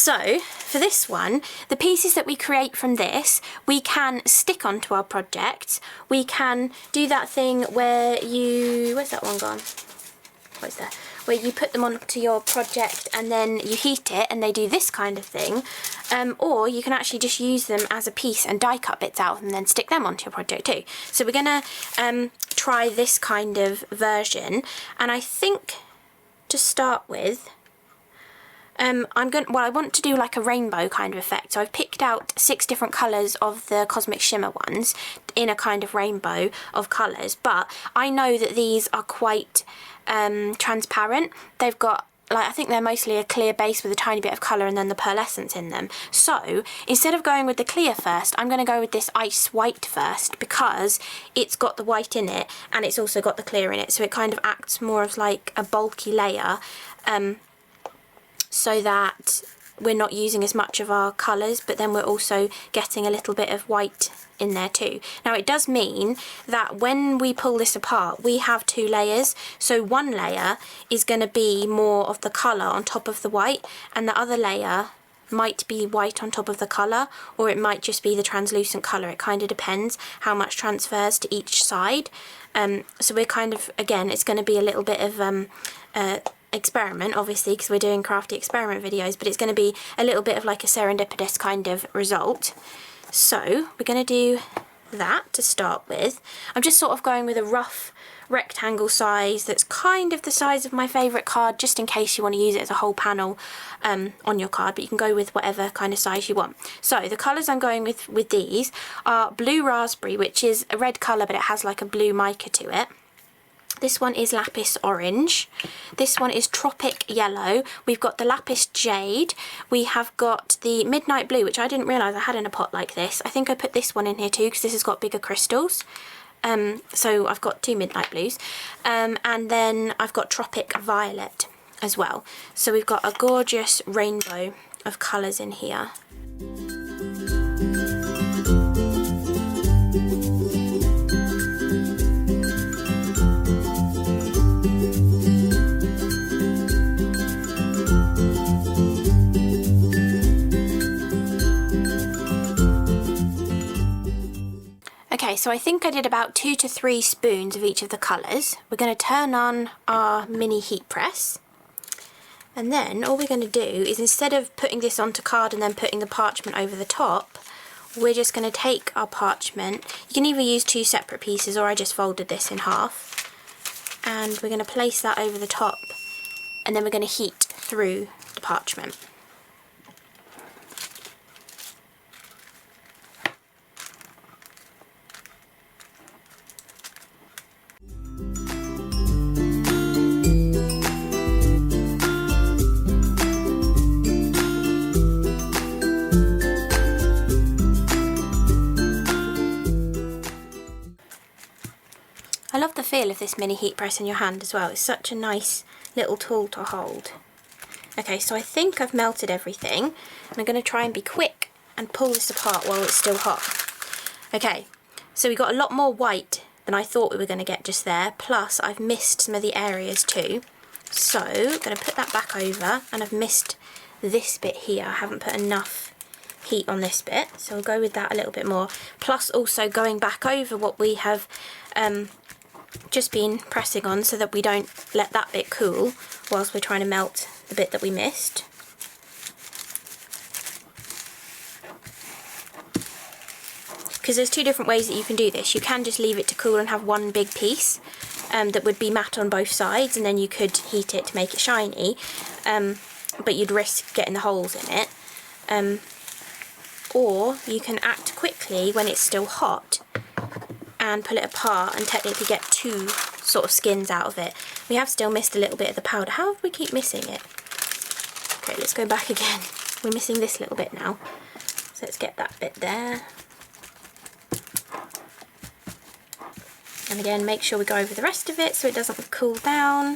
So for this one, the pieces that we create from this, we can stick onto our project. We can do that thing where you, where's that one gone? What's that? Where you put them onto your project and then you heat it and they do this kind of thing. Or you can actually just use them as a piece and die cut bits out and then stick them onto your project too. So we're gonna try this kind of version, and I think to start with, I want to do like a rainbow kind of effect. So I've picked out 6 different colours of the Cosmic Shimmer ones in a kind of rainbow of colours, but I know that these are quite transparent. They've got, like, I think they're mostly a clear base with a tiny bit of colour and then the pearlescence in them. So instead of going with the clear first, I'm going to go with this ice white first, because it's got the white in it and it's also got the clear in it, so it kind of acts more of like a bulky layer, so that we're not using as much of our colours, but then we're also getting a little bit of white in there too. Now it does mean that when we pull this apart, we have 2 layers. So one layer is going to be more of the colour on top of the white, and the other layer might be white on top of the colour, or it might just be the translucent colour. It kind of depends how much transfers to each side. So we're kind of, again, it's going to be a little bit of experiment, obviously, because we're doing CRaFTi experiment videos, but it's going to be a little bit of like a serendipitous kind of result. So we're going to do that to start with. I'm just sort of going with a rough rectangle size that's kind of the size of my favourite card, just in case you want to use it as a whole panel on your card, but you can go with whatever kind of size you want. So the colours I'm going with these are Blue Raspberry, which is a red colour but it has like a blue mica to it. This one is Lapis Orange. This one is Tropic Yellow. We've got the Lapis Jade. We have got the Midnight Blue, which I didn't realise I had in a pot like this. I think I put this one in here too because this has got bigger crystals. So I've got 2 Midnight Blues. And then I've got Tropic Violet as well. So we've got a gorgeous rainbow of colours in here. Okay, so I think I did about 2 to 3 spoons of each of the colours. We're going to turn on our mini heat press, and then all we're going to do is, instead of putting this onto card and then putting the parchment over the top, we're just going to take our parchment. You can either use 2 separate pieces, or I just folded this in half, and we're going to place that over the top, and then we're going to heat through the parchment. I love the feel of this mini heat press in your hand as well. It's such a nice little tool to hold. Okay, so I think I've melted everything, and I'm going to try and be quick and pull this apart while it's still hot. Okay, so we got a lot more white than I thought we were going to get just there, plus I've missed some of the areas too. So I'm going to put that back over, and I've missed this bit here. I haven't put enough heat on this bit, so we'll go with that a little bit more. Plus also going back over what we have just been pressing on, so that we don't let that bit cool whilst we're trying to melt the bit that we missed. Because there's 2 different ways that you can do this. You can just leave it to cool and have one big piece that would be matte on both sides, and then you could heat it to make it shiny, but you'd risk getting the holes in it. Or you can act quickly when it's still hot and pull it apart and technically get 2 sort of skins out of it. We have still missed a little bit of the powder. How have we keep missing it? Okay, let's go back again. We're missing this little bit now. So let's get that bit there. And again, make sure we go over the rest of it so it doesn't cool down.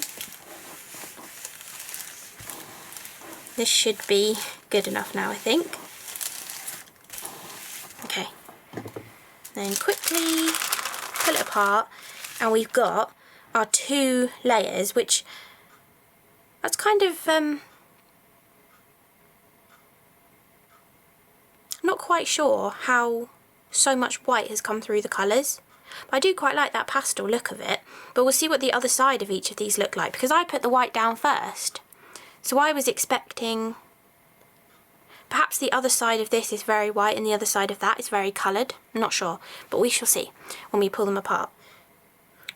This should be good enough now, I think. Okay. Then quickly pull it apart, and we've got our 2 layers, which that's kind of not quite sure how so much white has come through the colours. I do quite like that pastel look of it, but we'll see what the other side of each of these look like, because I put the white down first. So I was expecting perhaps the other side of this is very white and the other side of that is very coloured. I'm not sure, but we shall see when we pull them apart.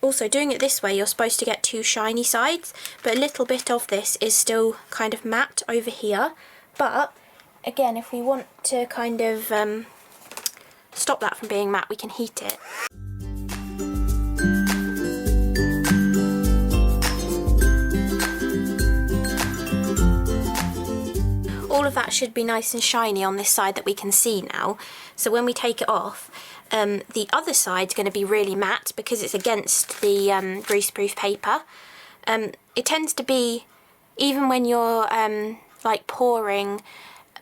Also, doing it this way, you're supposed to get two shiny sides, but a little bit of this is still kind of matte over here. But again, if we want to kind of stop that from being matte, we can heat it. All of that should be nice and shiny on this side that we can see now. So when we take it off, the other side's going to be really matte because it's against the greaseproof paper. It tends to be, even when you're like pouring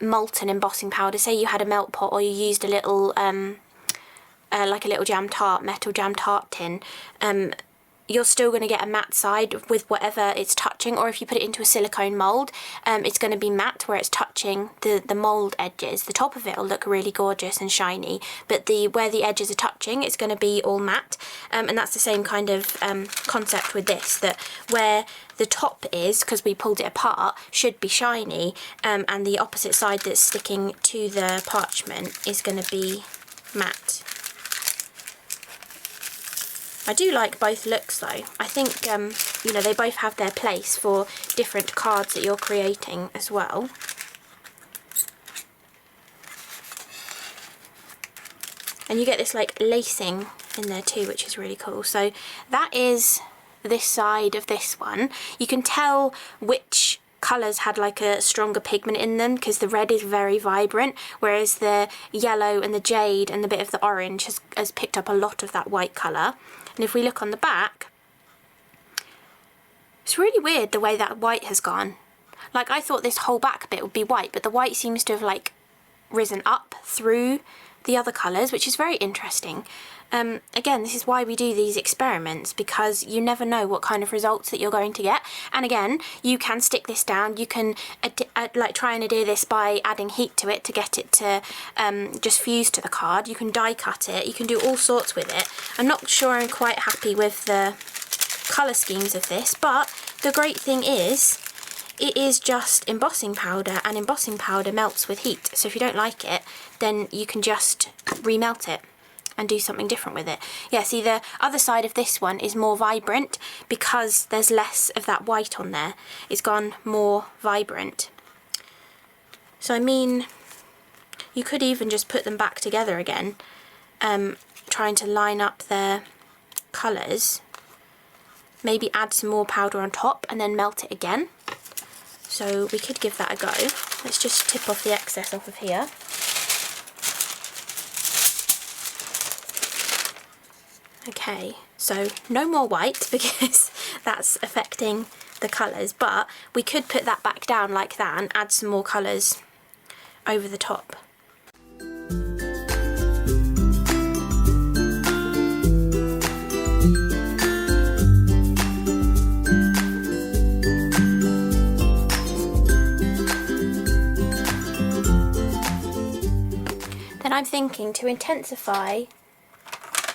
molten embossing powder, say you had a melt pot or you used a little like a little metal jam tart tin, you're still going to get a matte side with whatever it's touching, or if you put it into a silicone mould, it's going to be matte where it's touching the mould edges. The top of it will look really gorgeous and shiny, but where the edges are touching, it's going to be all matte. And that's the same kind of concept with this, that where the top is, because we pulled it apart, should be shiny, and the opposite side that's sticking to the parchment is going to be matte. I do like both looks though. I think, you know, they both have their place for different cards that you're creating as well. And you get this like lacing in there too, which is really cool. So that is this side of this one. You can tell which colours had like a stronger pigment in them, because the red is very vibrant, whereas the yellow and the jade and the bit of the orange has picked up a lot of that white colour. And if we look on the back, it's really weird the way that white has gone. Like, I thought this whole back bit would be white, but the white seems to have like risen up through the other colours, which is very interesting. Again, this is why we do these experiments, because you never know what kind of results that you're going to get. And again, you can stick this down, you can like try and adhere this by adding heat to it to get it to just fuse to the card. You can die cut it, you can do all sorts with it. I'm not sure I'm quite happy with the colour schemes of this, but the great thing is, it is just embossing powder, and embossing powder melts with heat. So if you don't like it, then you can just remelt it and do something different with it. Yeah, see, the other side of this one is more vibrant because there's less of that white on there. It's gone more vibrant. So I mean, you could even just put them back together again, trying to line up their colours. Maybe add some more powder on top and then melt it again. So we could give that a go. Let's just tip off the excess off of here. Okay, so no more white because that's affecting the colours, but we could put that back down like that and add some more colours over the top. Then I'm thinking, to intensify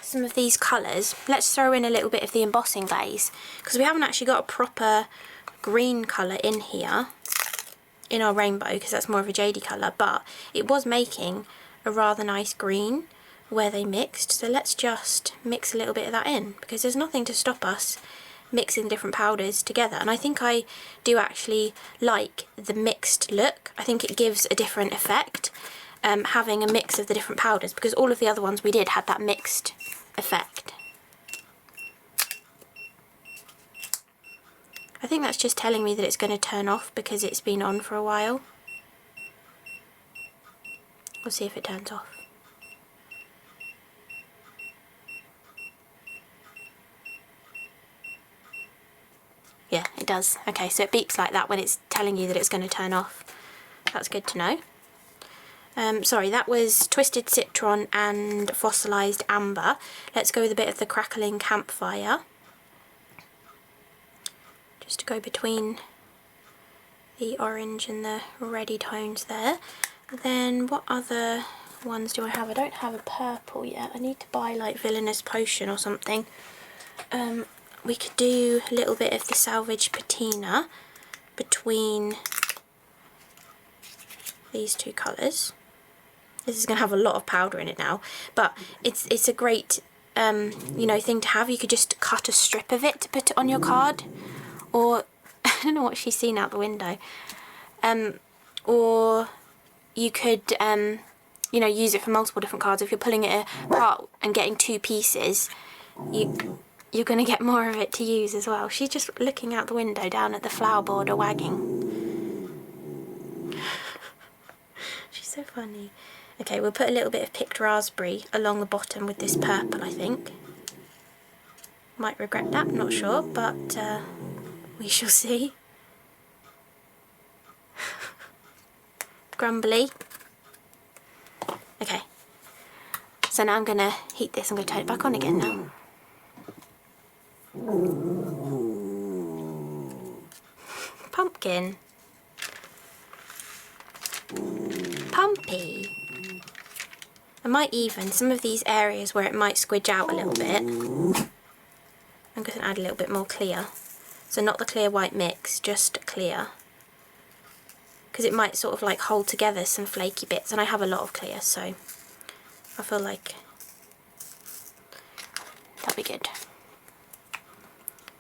some of these colours, let's throw in a little bit of the embossing glaze, because we haven't actually got a proper green colour in here in our rainbow, because that's more of a jadey colour, but it was making a rather nice green where they mixed. So let's just mix a little bit of that in, because there's nothing to stop us mixing different powders together. And I think I do actually like the mixed look. I think it gives a different effect, having a mix of the different powders, because all of the other ones we did had that mixed effect. I think that's just telling me that it's going to turn off because it's been on for a while. We'll see if it turns off. Yeah, it does. Okay, so it beeps like that when it's telling you that it's going to turn off. That's good to know. Sorry, that was Twisted Citron and Fossilised Amber. Let's go with a bit of the Crackling Campfire, just to go between the orange and the reddy tones there. Then what other ones do I have? I don't have a purple yet. I need to buy like Villainous Potion or something. We could do a little bit of the Salvaged Patina between these two colours. This is going to have a lot of powder in it now, but it's a great you know, thing to have. You could just cut a strip of it to put it on your card, or I don't know what she's seen out the window, or you could you know, use it for multiple different cards. If you're pulling it apart and getting two pieces, you're going to get more of it to use as well. She's just looking out the window down at the flower border wagging. She's so funny. Okay, we'll put a little bit of picked raspberry along the bottom with this purple, I think. Might regret that, not sure, but we shall see. Grumbly. Okay, so now I'm going to heat this. I'm going to turn it back on again now. Pumpkin. Pumpy. I might even, some of these areas where it might squidge out a little bit, I'm going to add a little bit more clear. So not the clear white mix, just clear. Because it might sort of like hold together some flaky bits, and I have a lot of clear, so I feel like that'll be good.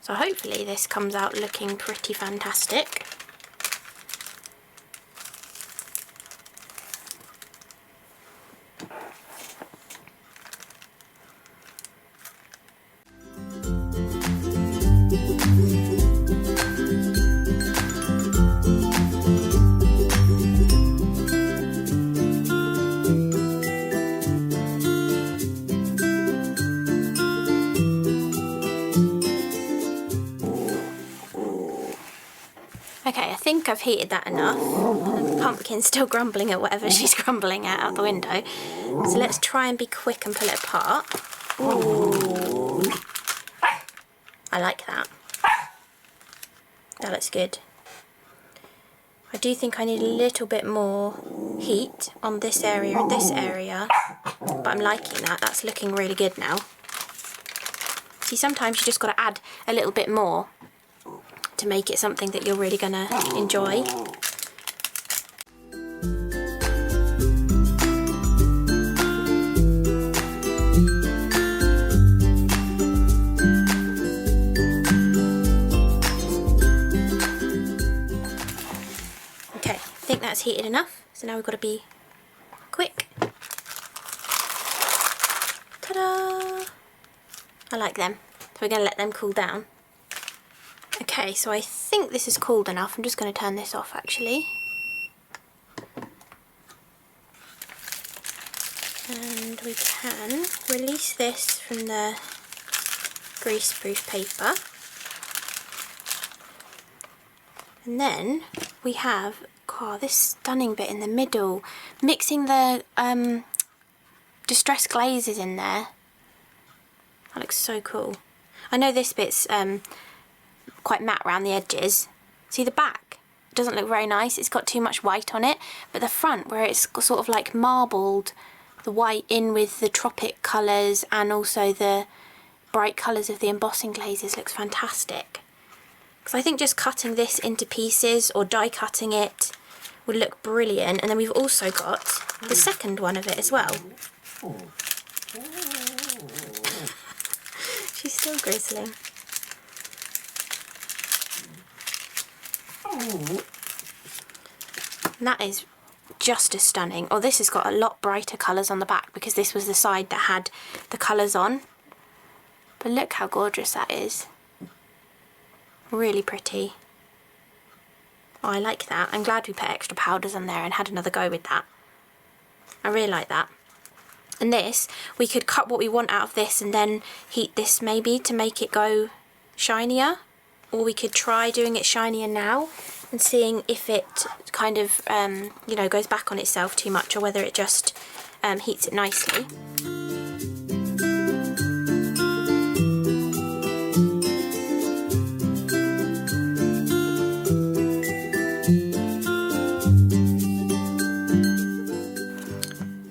So hopefully this comes out looking pretty fantastic. Okay, I think I've heated that enough. The pumpkin's still grumbling at whatever she's grumbling at out the window. So let's try and be quick and pull it apart. Ooh. I like that. That looks good. I do think I need a little bit more heat on this area and this area, but I'm liking that. That's looking really good now. See, sometimes you just got to add a little bit more to make it something that you're really gonna enjoy. Okay, I think that's heated enough, so now we've got to be quick. Ta-da! I like them, so we're going to let them cool down. Okay, so I think this is cooled enough. I'm just going to turn this off actually. And we can release this from the greaseproof paper. And then we have, this stunning bit in the middle, mixing the distressed glazes in there. That looks so cool. I know this bit's quite matte around the edges. See the back? It doesn't look very nice. It's got too much white on it. But the front, where it's sort of like marbled, the white in with the tropic colours and also the bright colours of the embossing glazes looks fantastic. Because I think just cutting this into pieces or die cutting it would look brilliant. And then we've also got the second one of it as well. She's still grizzling. And that is just as stunning. Oh, this has got a lot brighter colours on the back because this was the side that had the colours on. But look how gorgeous that is. Really pretty. Oh, I like that. I'm glad we put extra powders on there and had another go with that. I really like that. And this, we could cut what we want out of this and then heat this maybe to make it go shinier. Or we could try doing it shinier now and seeing if it kind of, you know, goes back on itself too much or whether it just heats it nicely.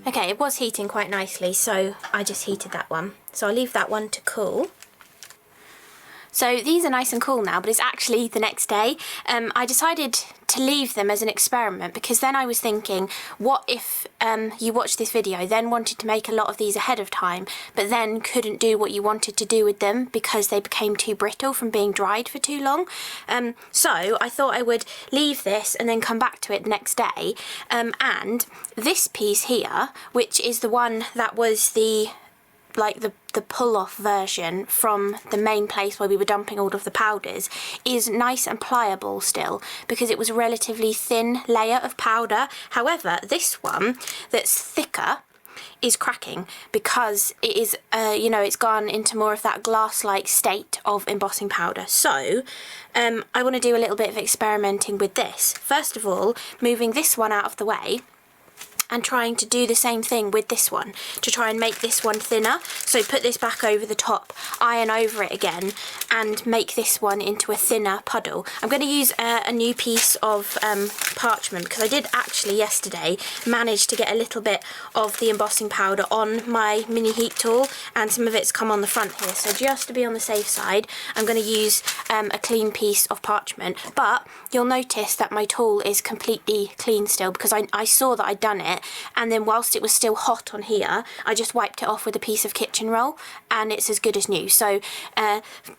Okay, it was heating quite nicely, so I just heated that one. So I'll leave that one to cool. So these are nice and cool now, but it's actually the next day. I decided to leave them as an experiment because then I was thinking, what if you watched this video, then wanted to make a lot of these ahead of time, but then couldn't do what you wanted to do with them because they became too brittle from being dried for too long. So I thought I would leave this and then come back to it the next day. And this piece here, which is the one that was the pull-off version from the main place where we were dumping all of the powders, is nice and pliable still because it was a relatively thin layer of powder. However, this one that's thicker is cracking because it is, you know, it's gone into more of that glass-like state of embossing powder. So I want to do a little bit of experimenting with this. First of all, moving this one out of the way and trying to do the same thing with this one to try and make this one thinner. So put this back over the top, iron over it again, and make this one into a thinner puddle. I'm going to use a new piece of parchment because I did actually yesterday manage to get a little bit of the embossing powder on my mini heat tool, and some of it's come on the front here. So just to be on the safe side, I'm going to use a clean piece of parchment. But you'll notice that my tool is completely clean still because I saw that I'd done it, and then whilst it was still hot on here, I just wiped it off with a piece of kitchen roll and it's as good as new. So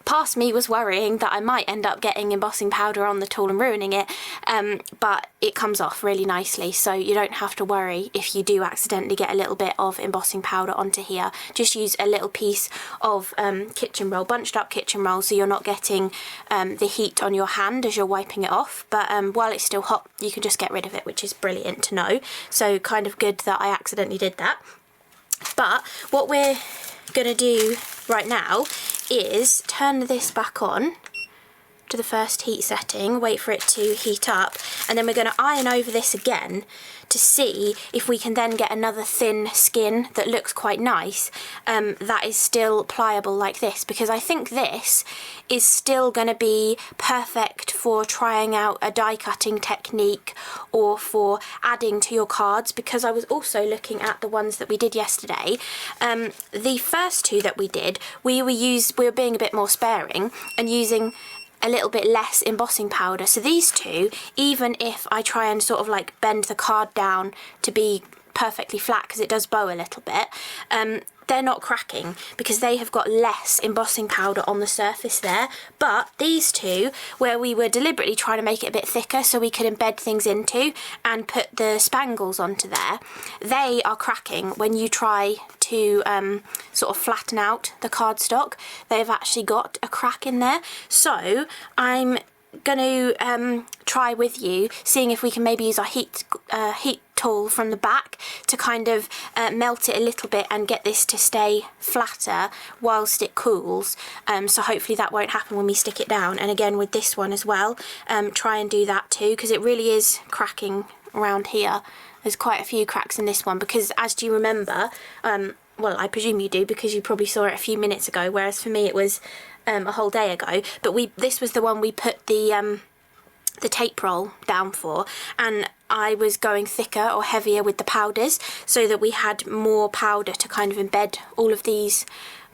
past me was worrying that I might end up getting embossing powder on the tool and ruining it, but it comes off really nicely, so you don't have to worry if you do accidentally get a little bit of embossing powder onto here. Just use a little piece of kitchen roll, bunched up kitchen roll, so you're not getting the heat on your hand as you're wiping it off, but while it's still hot you can just get rid of it, which is brilliant to know. So kind of good that I accidentally did that. But what we're going to do right now is turn this back on to the first heat setting, wait for it to heat up, and then we're going to iron over this again to see if we can then get another thin skin that looks quite nice, that is still pliable like this, because I think this is still going to be perfect for trying out a die cutting technique or for adding to your cards, because I was also looking at the ones that we did yesterday. The first two that we did, we were being a bit more sparing and using a little bit less embossing powder. So these two, even if I try and sort of like bend the card down to be perfectly flat, because it does bow a little bit, they're not cracking because they have got less embossing powder on the surface there. But these two, where we were deliberately trying to make it a bit thicker so we could embed things into and put the spangles onto there, they are cracking when you try to sort of flatten out the cardstock. They've actually got a crack in there. So I'm going to try with you, seeing if we can maybe use our heat tool from the back to kind of melt it a little bit and get this to stay flatter whilst it cools. So hopefully that won't happen when we stick it down. And again with this one as well, try and do that too, because it really is cracking around here. There's quite a few cracks in this one because, as do you remember, well, I presume you do because you probably saw it a few minutes ago, whereas for me it was a whole day ago. But this was the one we put the tape roll down for, and I was going thicker or heavier with the powders so that we had more powder to kind of embed all of these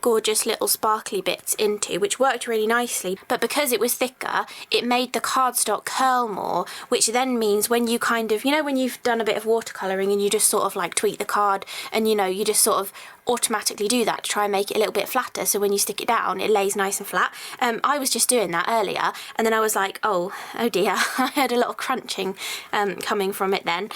gorgeous little sparkly bits into, which worked really nicely. But because it was thicker, it made the cardstock curl more, which then means when you kind of, you know, when you've done a bit of watercolouring and you just sort of like tweak the card and, you know, you just sort of automatically do that to try and make it a little bit flatter, so when you stick it down it lays nice and flat. I was just doing that earlier and then I was like, oh dear, I heard a lot of crunching coming from it then.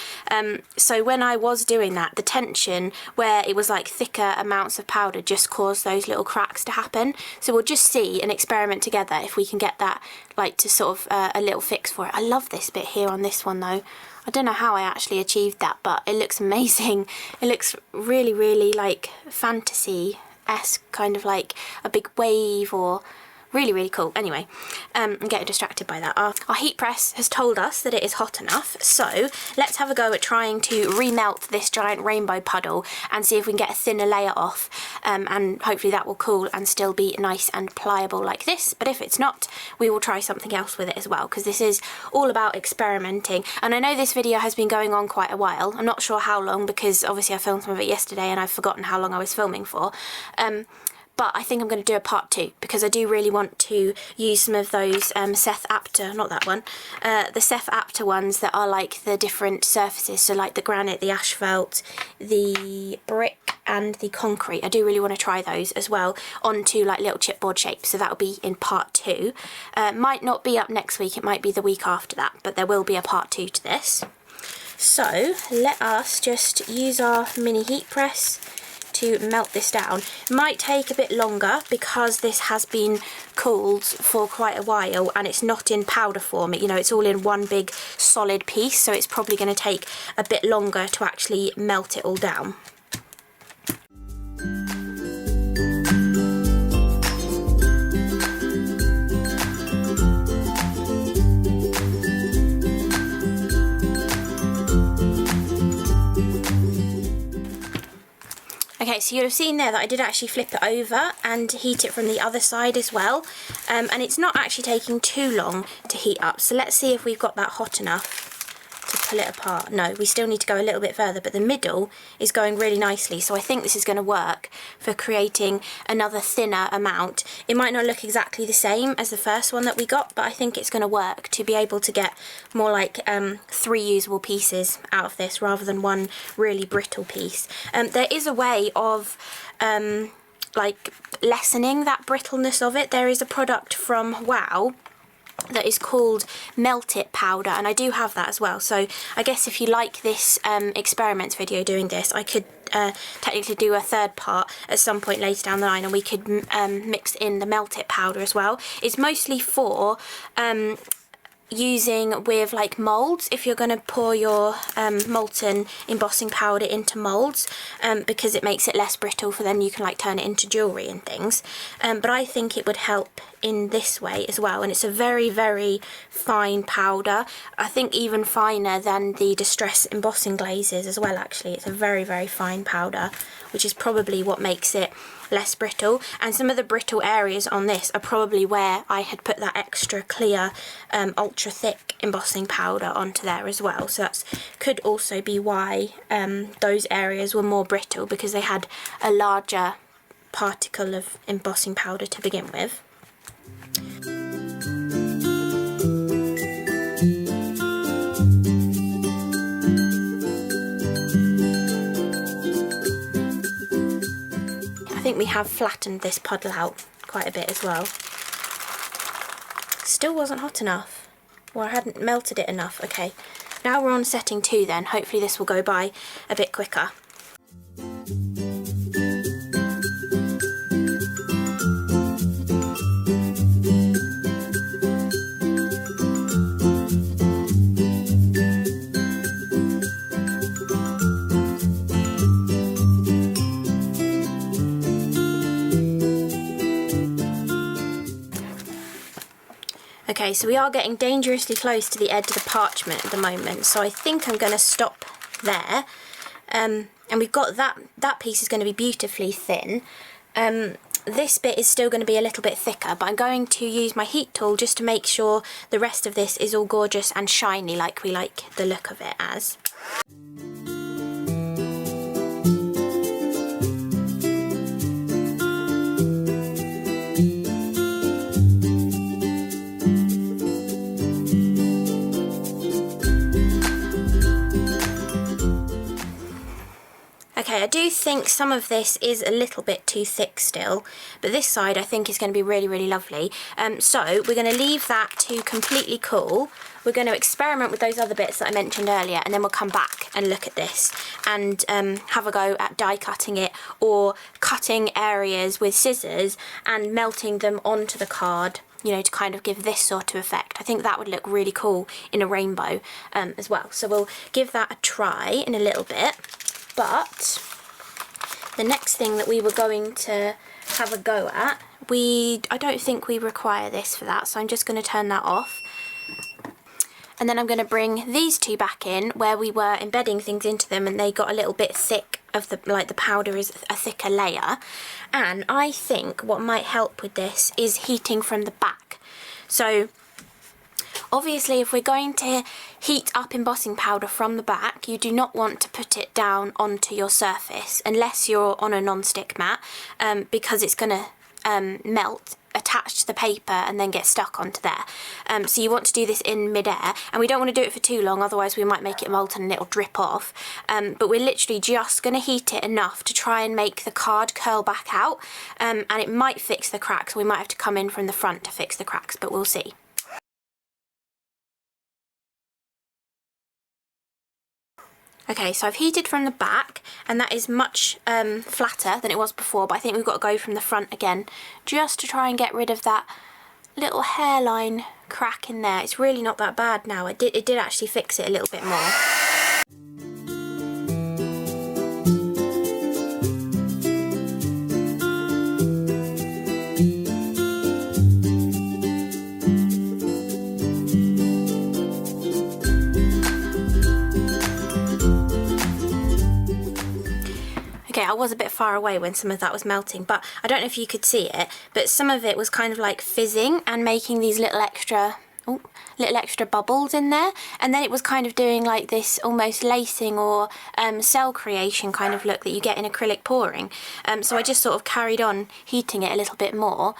So when I was doing that, the tension where it was like thicker amounts of powder just caused those little cracks to happen. So we'll just see and experiment together if we can get that like to sort of a little fix for it. I love this bit here on this one though. I don't know how I actually achieved that, but it looks amazing. It looks really, really like fantasy-esque, kind of like a big wave, or Really, really cool. Anyway, I'm getting distracted by that. Our heat press has told us that it is hot enough, so let's have a go at trying to remelt this giant rainbow puddle and see if we can get a thinner layer off, and hopefully that will cool and still be nice and pliable like this. But if it's not, we will try something else with it as well, because this is all about experimenting. And I know this video has been going on quite a while. I'm not sure how long, because obviously I filmed some of it yesterday and I've forgotten how long I was filming for. But I think I'm going to do a part 2, because I do really want to use some of those Seth Apter, not that one, the Seth Apter ones that are like the different surfaces, so like the granite, the asphalt, the brick and the concrete. I do really want to try those as well onto like little chipboard shapes, so that'll be in part 2. Might not be up next week, it might be the week after that, but there will be a part 2 to this. So let us just use our mini heat press to melt this down. It might take a bit longer because this has been cooled for quite a while and it's not in powder form. You know, it's all in one big solid piece, so it's probably going to take a bit longer to actually melt it all down. Okay, so you'll have seen there that I did actually flip it over and heat it from the other side as well, and it's not actually taking too long to heat up. So let's see if we've got that hot enough to pull it apart. No, we still need to go a little bit further, but the middle is going really nicely, so I think this is going to work for creating another thinner amount. It might not look exactly the same as the first one that we got, but I think it's going to work to be able to get more like 3 usable pieces out of this rather than one really brittle piece. There is a way of like lessening that brittleness of it. There is a product from Wow that is called Melt It Powder, and I do have that as well. So I guess if you like this experiments video doing this, I could technically do a third part at some point later down the line, and we could mix in the Melt It Powder as well. It's mostly for using with like moulds, if you're going to pour your molten embossing powder into moulds, because it makes it less brittle, for then you can like turn it into jewellery and things. But I think it would help in this way as well, and it's a very, very fine powder. I think even finer than the Distress embossing glazes as well, actually. It's a very, very fine powder, which is probably what makes it less brittle. And some of the brittle areas on this are probably where I had put that extra clear ultra thick embossing powder onto there as well. So that could also be why those areas were more brittle, because they had a larger particle of embossing powder to begin with. I think we have flattened this puddle out quite a bit as well. Still wasn't hot enough, or I hadn't melted it enough. Okay, now we're on setting 2 then. Hopefully this will go by a bit quicker. Okay, so we are getting dangerously close to the edge of the parchment at the moment, so I think I'm going to stop there. And we've got that piece is going to be beautifully thin. This bit is still going to be a little bit thicker, but I'm going to use my heat tool just to make sure the rest of this is all gorgeous and shiny like we like the look of it as. Okay, I do think some of this is a little bit too thick still, but this side I think is going to be really, really lovely. So we're going to leave that to completely cool. We're going to experiment with those other bits that I mentioned earlier, and then we'll come back and look at this and have a go at die cutting it, or cutting areas with scissors and melting them onto the card, you know, to kind of give this sort of effect. I think that would look really cool in a rainbow as well. So we'll give that a try in a little bit. But the next thing that we were going to have a go at I don't think we require this for that, so I'm just going to turn that off. And then I'm going to bring these two back in where we were embedding things into them, and they got a little bit thick of the, like the powder is a thicker layer. And I think what might help with this is heating from the back. So obviously if we're going to heat up embossing powder from the back, you do not want to put it down onto your surface unless you're on a non-stick mat, because it's going to melt, attach to the paper and then get stuck onto there. So you want to do this in mid-air, and we don't want to do it for too long, otherwise we might make it molten and it'll drip off. But we're literally just going to heat it enough to try and make the card curl back out, and it might fix the cracks. We might have to come in from the front to fix the cracks, but we'll see. Okay, so I've heated from the back, and that is much flatter than it was before, but I think we've got to go from the front again just to try and get rid of that little hairline crack in there. It's really not that bad now. It did actually fix it a little bit more. Okay, I was a bit far away when some of that was melting, but I don't know if you could see it, but some of it was kind of like fizzing and making these little extra bubbles in there, and then it was kind of doing like this almost lacing or cell creation kind of look that you get in acrylic pouring. So I just sort of carried on heating it a little bit more,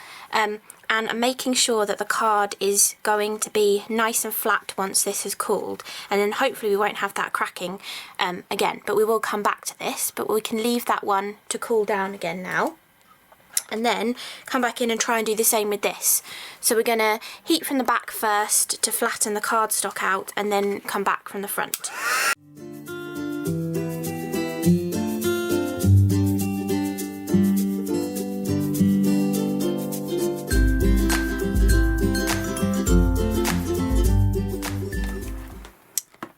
and I'm making sure that the card is going to be nice and flat once this has cooled, and then hopefully we won't have that cracking again, but we will come back to this. But we can leave that one to cool down again now, and then come back in and try and do the same with this. So we're going to heat from the back first to flatten the cardstock out, and then come back from the front.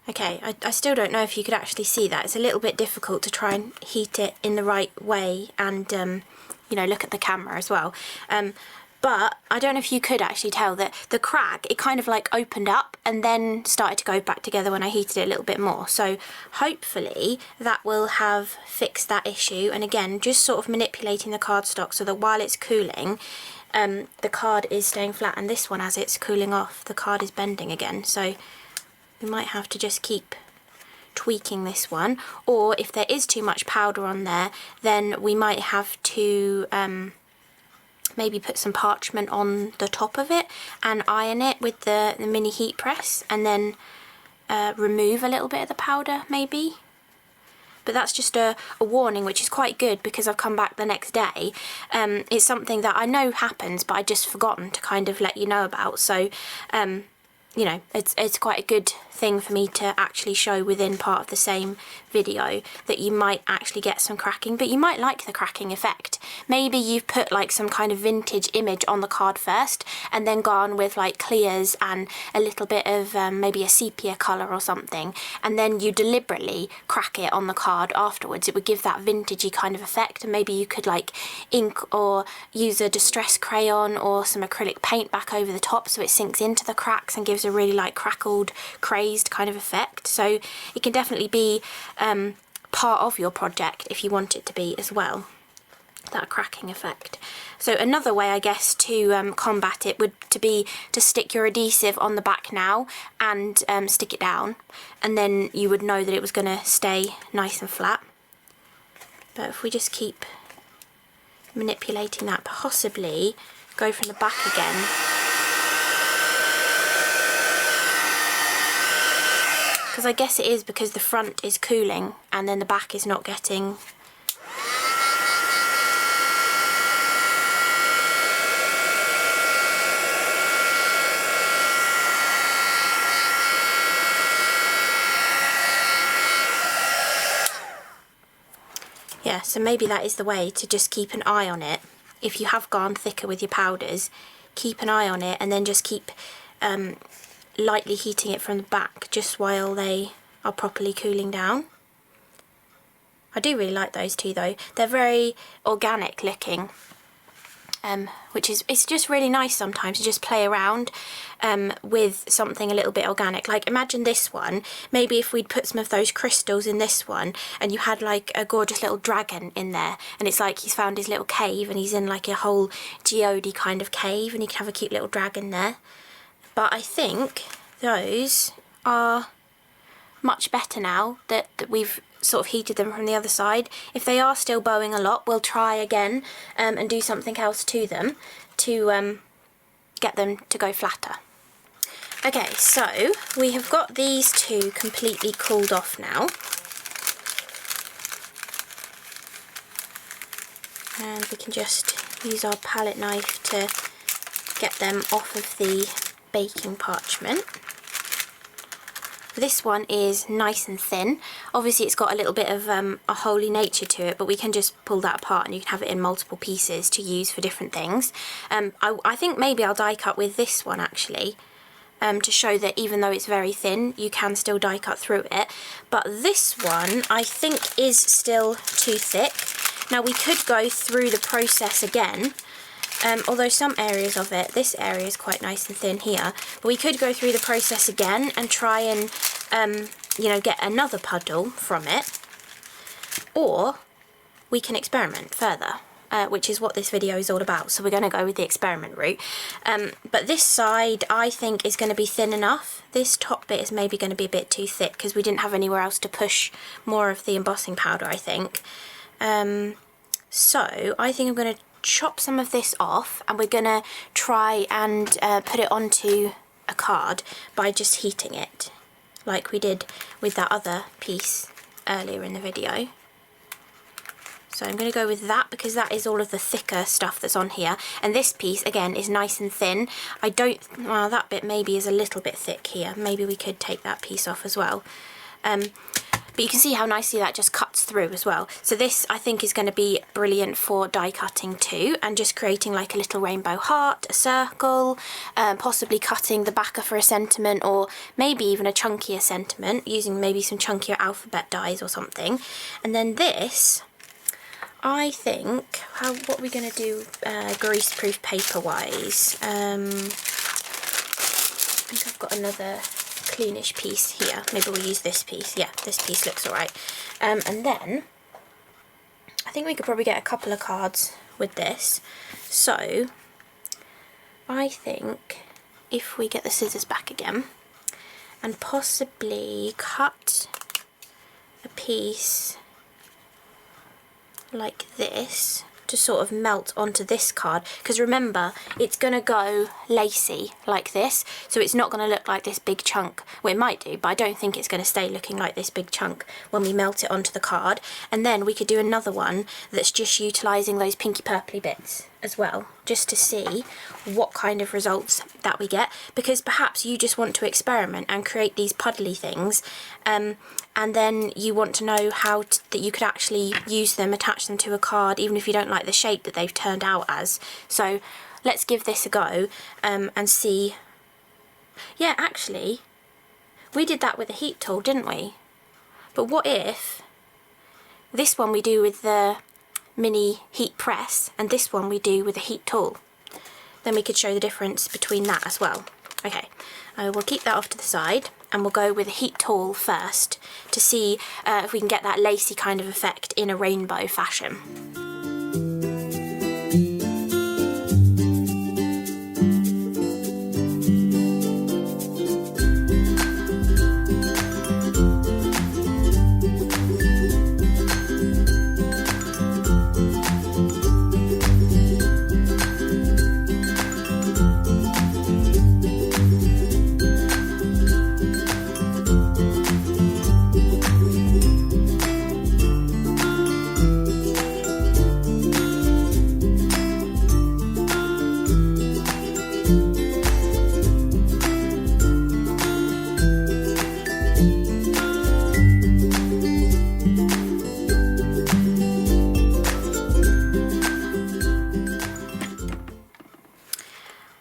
Okay, I still don't know if you could actually see that. It's a little bit difficult to try and heat it in the right way and, you know, look at the camera as well. But I don't know if you could actually tell that the crack, it kind of like opened up and then started to go back together when I heated it a little bit more. So hopefully that will have fixed that issue. And again, just sort of manipulating the cardstock so that while it's cooling, the card is staying flat, and this one, as it's cooling off, the card is bending again. So we might have to just keep tweaking this one, or if there is too much powder on there, then we might have to maybe put some parchment on the top of it and iron it with the mini heat press, and then remove a little bit of the powder maybe. But that's just a warning, which is quite good because I've come back the next day. It's something that I know happens, but I just forgotten to kind of let you know about. So you know, it's quite a good thing for me to actually show within part of the same video that you might actually get some cracking, but you might like the cracking effect. Maybe you've put like some kind of vintage image on the card first and then gone with like clears and a little bit of maybe a sepia colour or something, and then you deliberately crack it on the card afterwards. It would give that vintagey kind of effect, and maybe you could like ink or use a distress crayon or some acrylic paint back over the top so it sinks into the cracks and gives a really like crackled, crazed kind of effect. So it can definitely be part of your project if you want it to be as well, that cracking effect. So another way, I guess, to combat it would be to stick your adhesive on the back now and stick it down, and then you would know that it was going to stay nice and flat. But if we just keep manipulating that, possibly go from the back again. Because I guess it is because the front is cooling and then the back is not getting... Yeah, so maybe that is the way, to just keep an eye on it. If you have gone thicker with your powders, keep an eye on it and then just keep lightly heating it from the back just while they are properly cooling down. I do really like those two though. They're very organic looking. which is, it's just really nice sometimes to just play around with something a little bit organic. Like imagine this one, maybe if we'd put some of those crystals in this one and you had like a gorgeous little dragon in there, and it's like he's found his little cave and he's in like a whole geode kind of cave, and you can have a cute little dragon there. But I think those are much better now that we've sort of heated them from the other side. If they are still bowing a lot, we'll try again and do something else to them to get them to go flatter. Okay, so we have got these two completely cooled off now. And we can just use our palette knife to get them off of the baking parchment. This one is nice and thin. Obviously it's got a little bit of a holy nature to it, but we can just pull that apart and you can have it in multiple pieces to use for different things. I think maybe I'll die cut with this one actually, to show that even though it's very thin, you can still die cut through it. But this one I think is still too thick. Now we could go through the process again, although some areas of it, this area is quite nice and thin here, but we could go through the process again and try and, you know, get another puddle from it, or we can experiment further, which is what this video is all about. So we're going to go with the experiment route. But this side I think is going to be thin enough. This top bit is maybe going to be a bit too thick because we didn't have anywhere else to push more of the embossing powder, I think. So I think I'm going to chop some of this off, and we're gonna try and put it onto a card by just heating it like we did with that other piece earlier in the video. So I'm going to go with that because that is all of the thicker stuff that's on here, and this piece again is nice and thin. I don't, well, that bit maybe is a little bit thick here, maybe we could take that piece off as well. But you can see how nicely that just cuts through as well. So this I think is going to be brilliant for die cutting too, and just creating like a little rainbow heart, a circle, possibly cutting the backer for a sentiment, or maybe even a chunkier sentiment using maybe some chunkier alphabet dies or something. And then this, I think, what are we going to do greaseproof paper wise? I think I've got another cleanish piece here. Maybe we'll use this piece. Yeah, this piece looks alright. And then I think we could probably get a couple of cards with this. So I think if we get the scissors back again and possibly cut a piece like this to sort of melt onto this card, because remember it's going to go lacy like this, so it's not going to look like this big chunk. Well, it might do, but I don't think it's going to stay looking like this big chunk when we melt it onto the card. And then we could do another one that's just utilising those pinky purpley bits as well, just to see what kind of results that we get, because perhaps you just want to experiment and create these puddly things, and then you want to know how that you could actually use them, attach them to a card, even if you don't like the shape that they've turned out as. So let's give this a go and see. Yeah, actually we did that with a heat tool, didn't we? But what if this one we do with the mini heat press and this one we do with a heat tool? Then we could show the difference between that as well. Okay, we'll keep that off to the side, and we'll go with a heat tool first to see if we can get that lacy kind of effect in a rainbow fashion.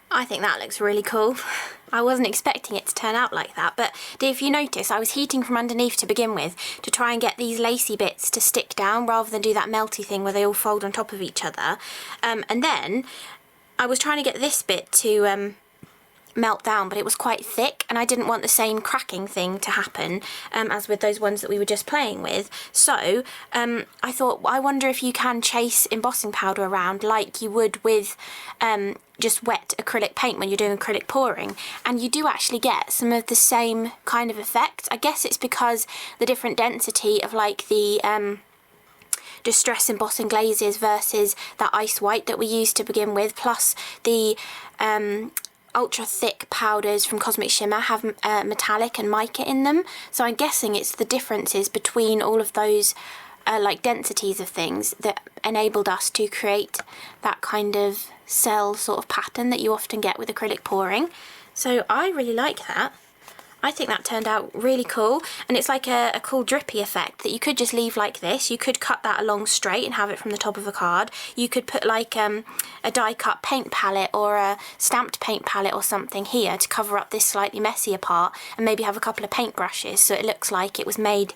I think that looks really cool. I wasn't expecting it to turn out like that, but if you notice, I was heating from underneath to begin with to try and get these lacy bits to stick down rather than do that melty thing where they all fold on top of each other. And then I was trying to get this bit to melt down, but it was quite thick, and I didn't want the same cracking thing to happen as with those ones that we were just playing with. So I thought, I wonder if you can chase embossing powder around like you would with just wet acrylic paint when you're doing acrylic pouring, and you do actually get some of the same kind of effect. I guess it's because the different density of like the distress embossing glazes versus that ice white that we used to begin with, plus the ultra thick powders from Cosmic Shimmer have metallic and mica in them, so I'm guessing it's the differences between all of those like densities of things that enabled us to create that kind of cell sort of pattern that you often get with acrylic pouring. So I really like that. I think that turned out really cool, and it's like a cool drippy effect that you could just leave like this. You could cut that along straight and have it from the top of a card. You could put like a die cut paint palette or a stamped paint palette or something here to cover up this slightly messier part, and maybe have a couple of paint brushes so it looks like it was made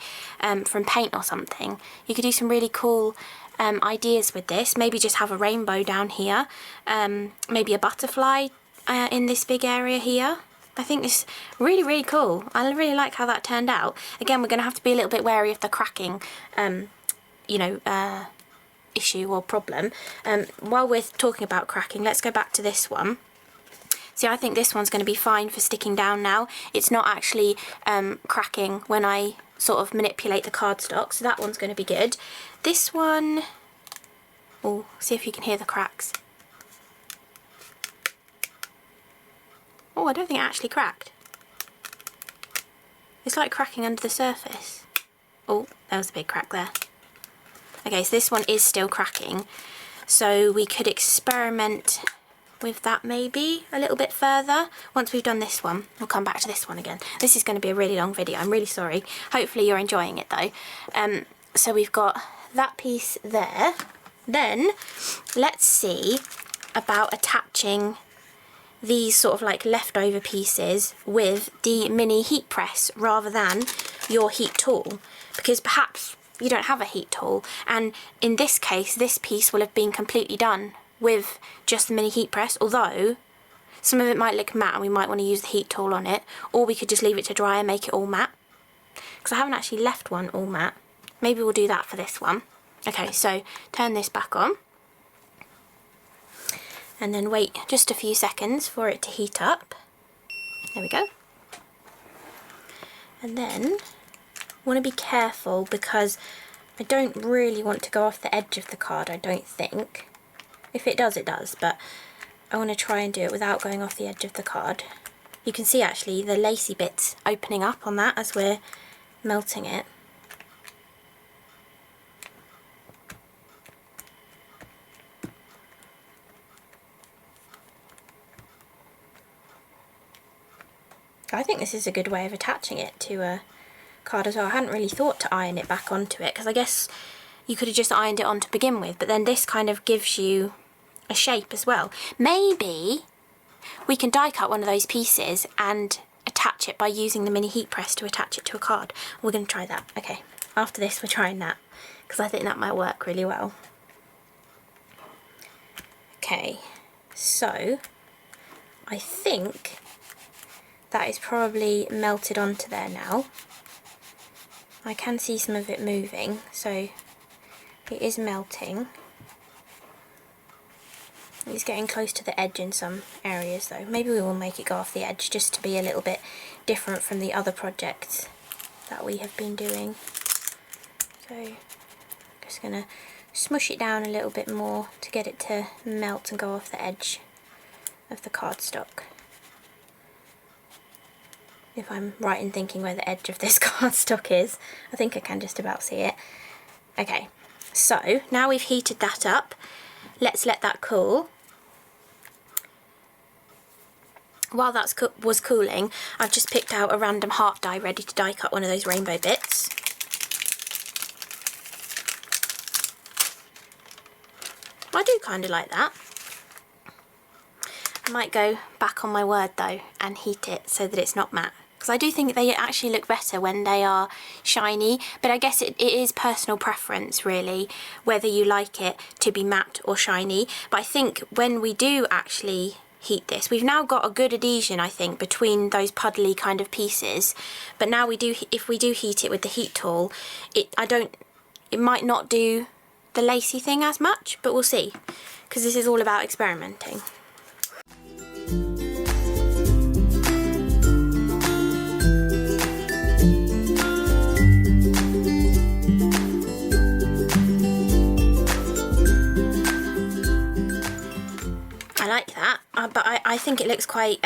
from paint or something. You could do some really cool ideas with this. Maybe just have a rainbow down here, maybe a butterfly in this big area here. I think it's really, really cool. I really like how that turned out. Again, we're going to have to be a little bit wary of the cracking, you know, issue or problem. While we're talking about cracking, let's go back to this one. See, I think this one's going to be fine for sticking down now. It's not actually cracking when I sort of manipulate the cardstock, so that one's going to be good. This one, oh, see if you can hear the cracks. Oh, I don't think it actually cracked. It's like cracking under the surface. Oh, there was a big crack there. Okay, so this one is still cracking. So we could experiment with that maybe a little bit further. Once we've done this one, we'll come back to this one again. This is going to be a really long video. I'm really sorry. Hopefully you're enjoying it though. So we've got that piece there. Then let's see about attaching these sort of like leftover pieces with the mini heat press rather than your heat tool, because perhaps you don't have a heat tool, and in this case this piece will have been completely done with just the mini heat press, although some of it might look matte and we might want to use the heat tool on it, or we could just leave it to dry and make it all matte, because I haven't actually left one all matte. Maybe we'll do that for this one. Okay, so turn this back on and then wait just a few seconds for it to heat up. There we go. And then I want to be careful because I don't really want to go off the edge of the card, I don't think. If it does, it does, but I want to try and do it without going off the edge of the card. You can see actually the lacy bits opening up on that as we're melting it. I think this is a good way of attaching it to a card as well. I hadn't really thought to iron it back onto it, because I guess you could have just ironed it on to begin with, but then this kind of gives you a shape as well. Maybe we can die cut one of those pieces and attach it by using the mini heat press to attach it to a card. We're going to try that. Okay, after this we're trying that, because I think that might work really well. Okay, so I think that is probably melted onto there now. I can see some of it moving, so it is melting. It's getting close to the edge in some areas though. Maybe we will make it go off the edge just to be a little bit different from the other projects that we have been doing. So just gonna smush it down a little bit more to get it to melt and go off the edge of the cardstock. If I'm right in thinking where the edge of this cardstock is. I think I can just about see it. Okay, so now we've heated that up, let's let that cool. While that was cooling, I've just picked out a random heart die ready to die cut one of those rainbow bits. I do kind of like that. I might go back on my word though and heat it so that it's not matte, because I do think they actually look better when they are shiny, but I guess it is personal preference really, whether you like it to be matte or shiny. But I think when we do actually heat this, we've now got a good adhesion, I think, between those puddly kind of pieces. But now if we do heat it with the heat tool, it might not do the lacy thing as much, but we'll see, because this is all about experimenting. I like that, but I think it looks quite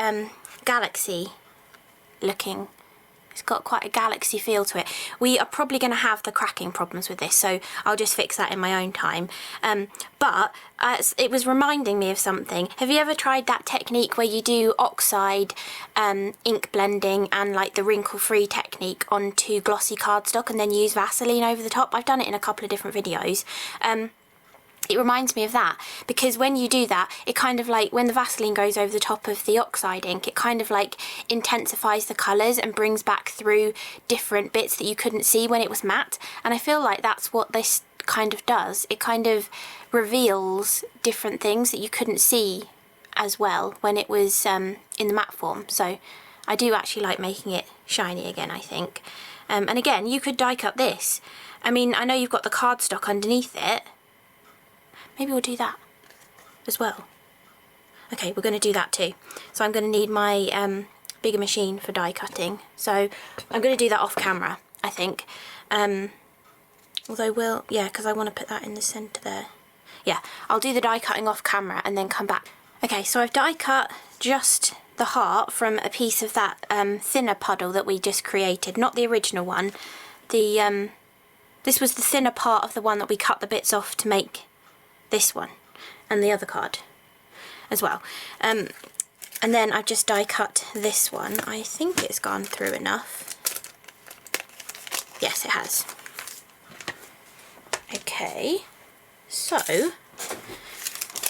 galaxy looking. It's got quite a galaxy feel to it. We are probably going to have the cracking problems with this, so I'll just fix that in my own time. But it was reminding me of something. Have you ever tried that technique where you do oxide ink blending and like the wrinkle-free technique onto glossy cardstock and then use Vaseline over the top? I've done it in a couple of different videos. It reminds me of that, because when you do that, it kind of like, when the Vaseline goes over the top of the oxide ink, it kind of like intensifies the colours and brings back through different bits that you couldn't see when it was matte. And I feel like that's what this kind of does. It kind of reveals different things that you couldn't see as well when it was in the matte form. So I do actually like making it shiny again, I think. And again, you could die cut this. I mean, I know you've got the cardstock underneath it. Maybe we'll do that as well. Okay, we're going to do that too. So I'm going to need my bigger machine for die cutting. So I'm going to do that off camera, I think. Although yeah, because I want to put that in the centre there. Yeah, I'll do the die cutting off camera and then come back. Okay, so I've die cut just the heart from a piece of that thinner puddle that we just created. Not the original one. This was the thinner part of the one that we cut the bits off to make this one, and the other card as well. And then I've just die cut this one. I think it's gone through enough. Yes, it has. Okay, so,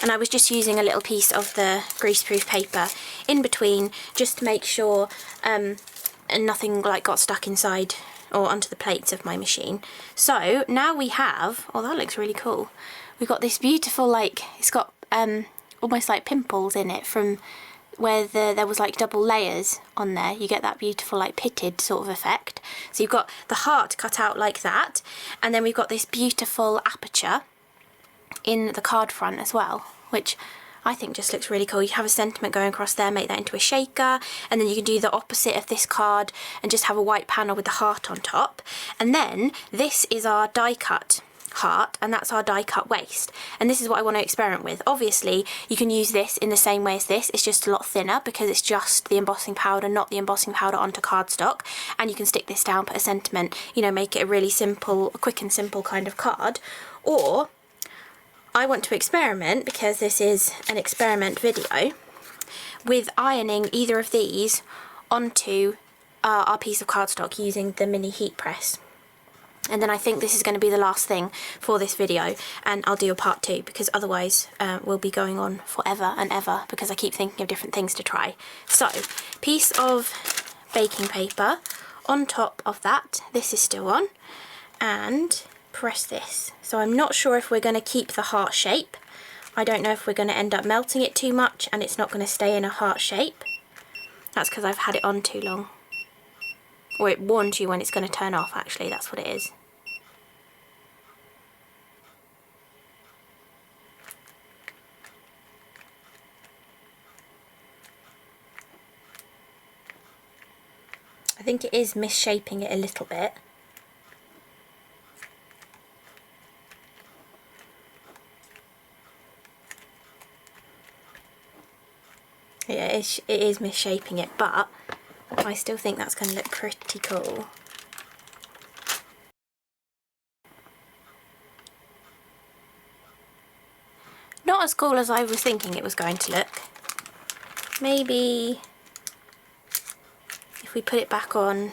and I was just using a little piece of the greaseproof paper in between just to make sure and nothing like got stuck inside or onto the plates of my machine. So now we have, oh, that looks really cool. We've got this beautiful, like, it's got almost like pimples in it from where there was like double layers on there. You get that beautiful like pitted sort of effect. So you've got the heart cut out like that, and then we've got this beautiful aperture in the card front as well, which I think just looks really cool. You have a sentiment going across there, make that into a shaker, and then you can do the opposite of this card and just have a white panel with the heart on top. And then this is our die cut heart, and that's our die cut waist, and this is what I want to experiment with. Obviously you can use this in the same way as this, it's just a lot thinner because it's just the embossing powder, not the embossing powder onto cardstock, and you can stick this down, put a sentiment, you know, make it a really simple, quick and simple kind of card. Or I want to experiment, because this is an experiment video, with ironing either of these onto our piece of cardstock using the mini heat press. And then I think this is going to be the last thing for this video, and I'll do a part 2, because otherwise we'll be going on forever and ever, because I keep thinking of different things to try. So, piece of baking paper, on top of that, this is still on, and press this. So I'm not sure if we're going to keep the heart shape. I don't know if we're going to end up melting it too much and it's not going to stay in a heart shape. That's because I've had it on too long. Or it warns you when it's going to turn off, actually, that's what it is. I think it is misshaping it a little bit. Yeah, it is misshaping it, but I still think that's going to look pretty cool. Not as cool as I was thinking it was going to look. Maybe if we put it back on,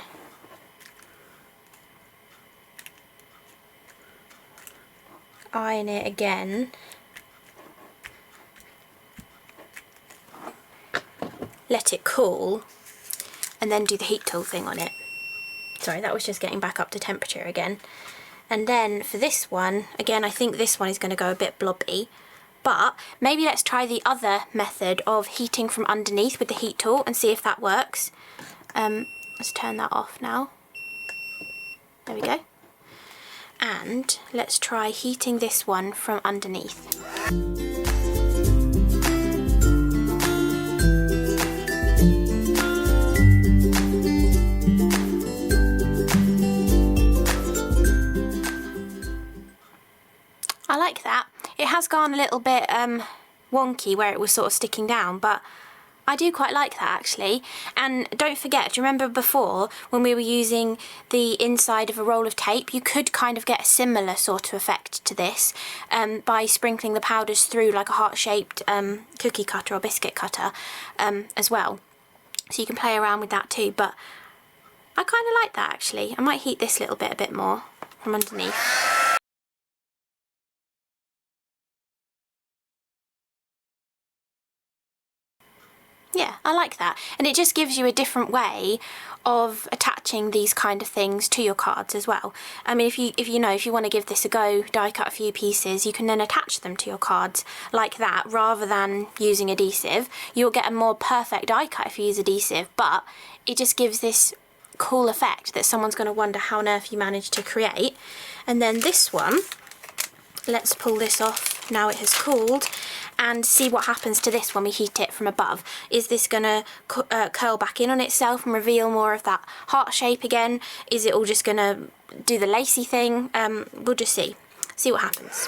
iron it again, let it cool, and then do the heat tool thing on it. Sorry, that was just getting back up to temperature again. And then for this one, again, I think this one is going to go a bit blobby, but maybe let's try the other method of heating from underneath with the heat tool and see if that works. Let's turn that off now. There we go. And let's try heating this one from underneath. I like that. It has gone a little bit wonky where it was sort of sticking down, but I do quite like that actually. And don't forget, do you remember before when we were using the inside of a roll of tape, you could kind of get a similar sort of effect to this by sprinkling the powders through like a heart-shaped cookie cutter or biscuit cutter as well. So you can play around with that too, but I kind of like that actually. I might heat this little bit a bit more from underneath. Yeah, I like that, and it just gives you a different way of attaching these kind of things to your cards as well. I mean, if you want to give this a go, die cut a few pieces, you can then attach them to your cards like that rather than using adhesive. You'll get a more perfect die cut if you use adhesive, but it just gives this cool effect that someone's going to wonder how on earth you managed to create. And then this one, let's pull this off now it has cooled and see what happens to this when we heat it from above. Is this going to curl back in on itself and reveal more of that heart shape again? Is it all just going to do the lacy thing? We'll just see what happens.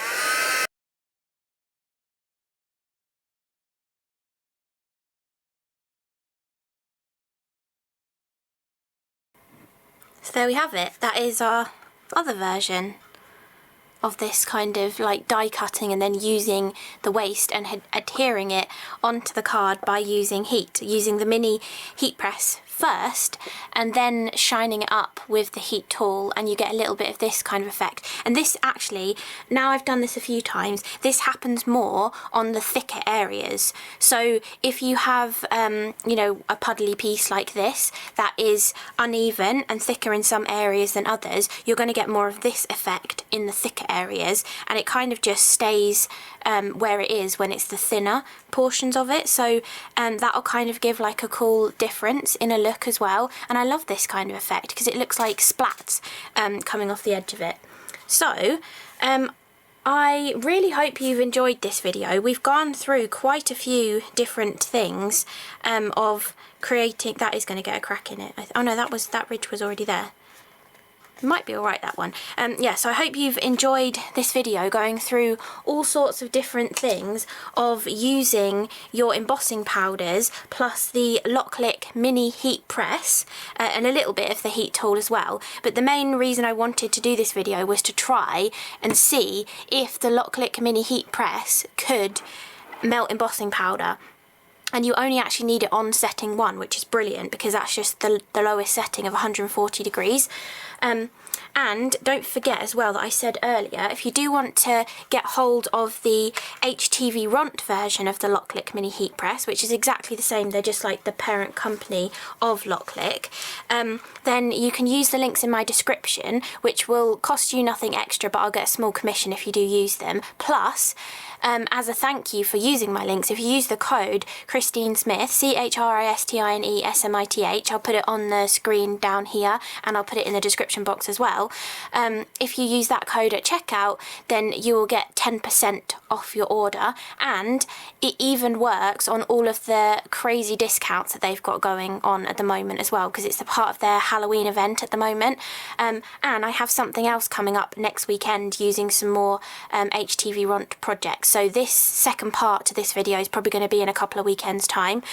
So there we have it. That is our other version of this kind of like die cutting and then using the waste and adhering it onto the card by using using the mini heat press first and then shining it up with the heat tool, and you get a little bit of this kind of effect. And this actually, now I've done this a few times, this happens more on the thicker areas. So if you have you know, a puddly piece like this that is uneven and thicker in some areas than others, you're going to get more of this effect in the thicker areas, and it kind of just stays where it is when it's the thinner portions of it. So that'll kind of give like a cool difference in a look as well, and I love this kind of effect because it looks like splats coming off the edge of it. So I really hope you've enjoyed this video. We've gone through quite a few different things of creating. That is going to get a crack in it. Oh no, that ridge was already there. Might be alright, that one. Yeah, so I hope you've enjoyed this video going through all sorts of different things of using your embossing powders plus the LOKLiK Mini Heat Press and a little bit of the heat tool as well. But the main reason I wanted to do this video was to try and see if the LOKLiK Mini Heat Press could melt embossing powder. And you only actually need it on setting 1, which is brilliant because that's just the lowest setting of 140 degrees. And don't forget as well that I said earlier, if you do want to get hold of the HTVRONT version of the LOKLiK Mini Heat Press, which is exactly the same, they're just like the parent company of LOKLiK, then you can use the links in my description, which will cost you nothing extra, but I'll get a small commission if you do use them. Plus, as a thank you for using my links, if you use the code Christine Smith, CHRISTINE I'll put it on the screen down here and I'll put it in the description box as well. If you use that code at checkout, then you will get 10% off your order, and it even works on all of the crazy discounts that they've got going on at the moment as well, because it's a part of their Halloween event at the moment. And I have something else coming up next weekend using some more HTVRONT projects. So this second part to this video is probably going to be in a couple of weekends' time.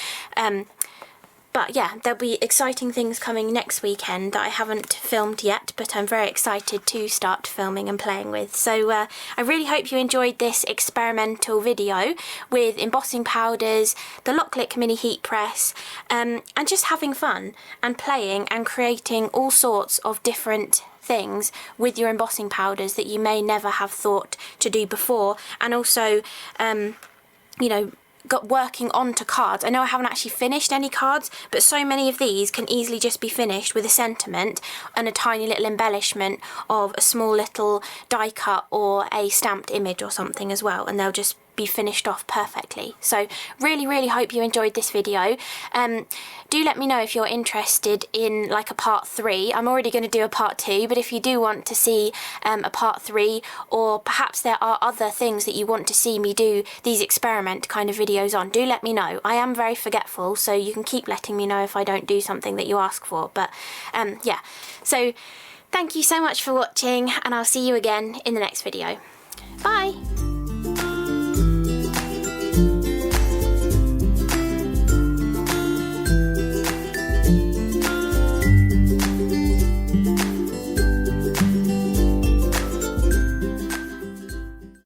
But yeah, there'll be exciting things coming next weekend that I haven't filmed yet, but I'm very excited to start filming and playing with. So I really hope you enjoyed this experimental video with embossing powders, the LOKLiK Mini Heat Press, and just having fun and playing and creating all sorts of different things with your embossing powders that you may never have thought to do before, and also you know, got working onto cards. I know I haven't actually finished any cards, but so many of these can easily just be finished with a sentiment and a tiny little embellishment of a small little die cut or a stamped image or something as well, and they'll just be finished off perfectly. So really hope you enjoyed this video. Do let me know if you're interested in like a part 3. I'm already going to do a part 2, but if you do want to see a part 3, or perhaps there are other things that you want to see me do these experiment kind of videos on, do let me know. I am very forgetful, so you can keep letting me know if I don't do something that you ask for. But yeah, so thank you so much for watching, and I'll see you again in the next video. Bye!